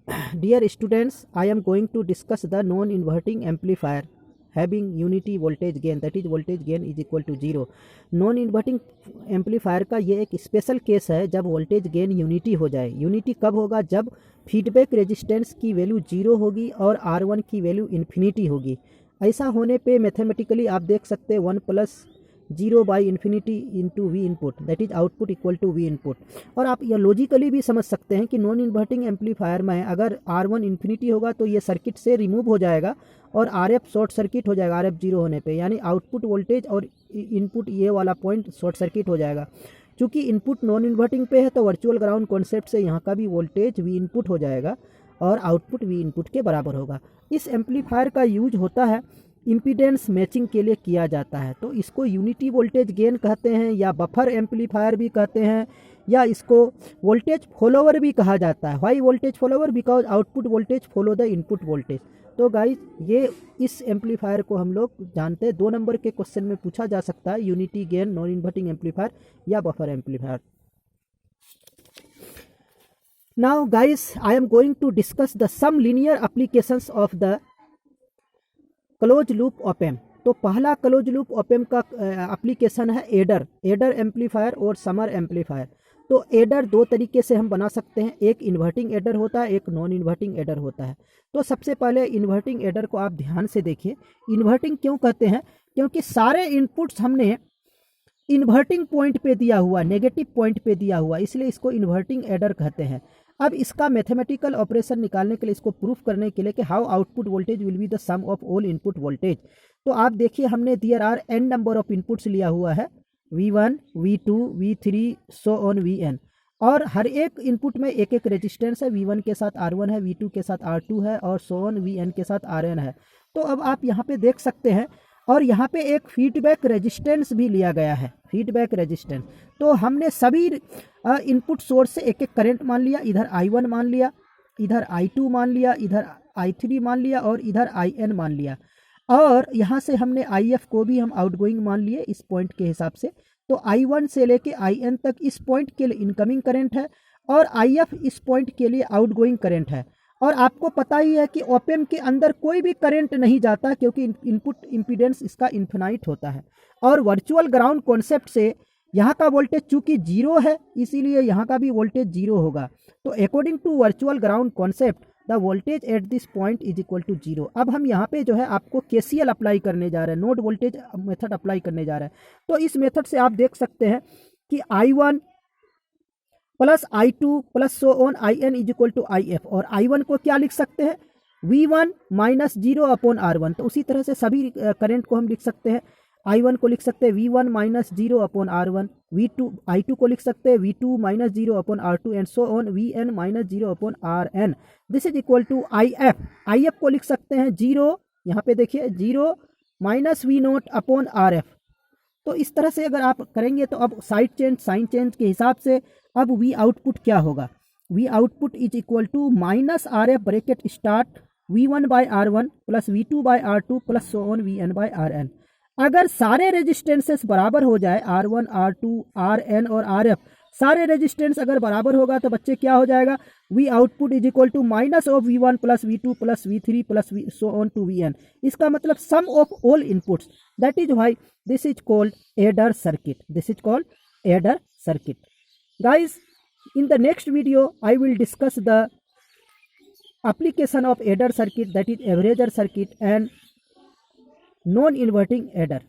Dear students, I am going to discuss the non-inverting amplifier having unity voltage gain, that is voltage gain is equal to 0. Non inverting amplifier का ये एक special case है जब voltage gain unity हो जाए. Unity कब होगा? जब फीडबैक रेजिस्टेंस की वैल्यू 0 होगी और R1 की वैल्यू इन्फिनिटी होगी. ऐसा होने पे मैथमेटिकली आप देख सकते हैं 1 + 0 by infinity into V input, that is output equal to V input. और आप यह लॉजिकली भी समझ सकते हैं कि नॉन इन्वर्टिंग एम्पलीफायर में अगर R1 इन्फिनिटी होगा तो ये सर्किट से रिमूव हो जाएगा और RF शॉर्ट सर्किट हो जाएगा RF 0 होने पे, यानी आउटपुट वोल्टेज और इनपुट ये वाला पॉइंट शॉर्ट सर्किट हो जाएगा. चूँकि इनपुट नॉन इन्वर्टिंग पे है तो वर्चुअल ग्राउंड कॉन्सेप्ट से यहाँ का भी वोल्टेज वी इनपुट हो जाएगा और आउटपुट वी इनपुट के बराबर होगा. इस एम्पलीफायर का यूज होता है इम्पीडेंस मैचिंग के लिए किया जाता है. तो इसको यूनिटी वोल्टेज गेन कहते हैं या बफर एम्पलीफायर भी कहते हैं या इसको वोल्टेज फॉलोवर भी कहा जाता है. Why voltage follower? Because output voltage follow the input voltage. तो गाइस ये इस एम्पलीफायर को हम लोग जानते हैं. 2 नंबर के क्वेश्चन में पूछा जा सकता है unity gain non inverting amplifier या buffer amplifier. Now guys I am going to discuss the some linear applications of the close loop op amp. तो पहला क्लोज लूप ऑप एम्प का एप्लीकेशन है एडर एम्पलीफायर और summer amplifier. तो adder 2 तरीके से हम बना सकते हैं. एक इन्वर्टिंग एडर होता है, एक नॉन इन्वर्टिंग एडर होता है. तो सबसे पहले इन्वर्टिंग एडर को आप ध्यान से देखिए. इन्वर्टिंग क्यों कहते हैं? क्योंकि सारे इनपुट्स हमने इन्वर्टिंग पॉइंट पे दिया हुआ, नेगेटिव पॉइंट पे दिया हुआ, इसलिए इसको इन्वर्टिंग एडर कहते हैं. अब इसका मैथमेटिकल ऑपरेशन निकालने के लिए, इसको प्रूफ करने के लिए कि how output voltage will be the sum of all input voltage. तो आप देखिए हमने there are n number of inputs लिया हुआ है, V1, V2, V3 so on Vn. और हर एक इनपुट में एक एक रेजिस्टेंस है. V1 के साथ R1 है, V2 के साथ R2 है और सो ऑन Vn के साथ Rn है. तो अब आप यहाँ पे देख सकते हैं और यहाँ पे एक फीडबैक रेजिस्टेंस भी लिया गया है, फीडबैक रेजिस्टेंस. तो हमने सभी इनपुट सोर्स से एक एक करंट मान लिया. इधर I1 मान लिया, इधर I2 मान लिया, इधर I3 मान लिया और इधर IN मान लिया. और यहाँ से हमने IF को भी हम आउटगोइंग मान लिए इस पॉइंट के हिसाब से. तो I1 से लेके IN तक इस पॉइंट के लिए इनकमिंग करंट है और IF इस पॉइंट के लिए आउटगोइंग करंट है. और आपको पता ही है कि ऑप एम्प के अंदर कोई भी करंट नहीं जाता क्योंकि इनपुट इम्पीडेंस इसका इन्फिनाइट होता है. और वर्चुअल ग्राउंड कॉन्सेप्ट से यहाँ का वोल्टेज चूंकि 0 है इसीलिए यहाँ का भी वोल्टेज 0 होगा. तो according to virtual ground concept the voltage at this point is equal to 0. अब हम यहाँ पे जो है आपको KCL अप्लाई करने जा रहे हैं, नोड वोल्टेज मेथड अप्लाई करने जा रहे हैं. तो इस मेथड से आप देख सकते हैं कि I1 plus I2 plus so on IN is equal to IF. और I1 को क्या लिख सकते हैं? V1 minus 0 upon R1. तो उसी तरह से सभी करंट को हम लिख सकते हैं. I1 को लिख सकते हैं V1 minus 0 upon R1, I2 को लिख सकते हैं V2 minus 0 upon R2 and so on Vn minus 0 upon Rn. This is equal to IF को लिख सकते हैं 0, यहाँ पे देखिए 0 माइनस V0 अपॉन RF. तो इस तरह से अगर आप करेंगे तो अब साइड चेंज साइन चेंज के हिसाब से अब V आउटपुट क्या होगा? V output is equal to minus RF bracket start V1 by R1 plus V2 by R2 plus so on Vn by Rn. अगर सारे रेजिस्टेंसेस बराबर हो जाए, R1, R2, Rn और RF सारे रेजिस्टेंस अगर बराबर होगा तो बच्चे क्या हो जाएगा? V output is equal to minus of V1 plus V2 plus V3 plus so on to Vn. इसका मतलब sum of all inputs. That is why this is called adder circuit. This is called adder circuit. Guys, in the next video I will discuss the application of adder circuit, that is averager circuit and non-inverting adder.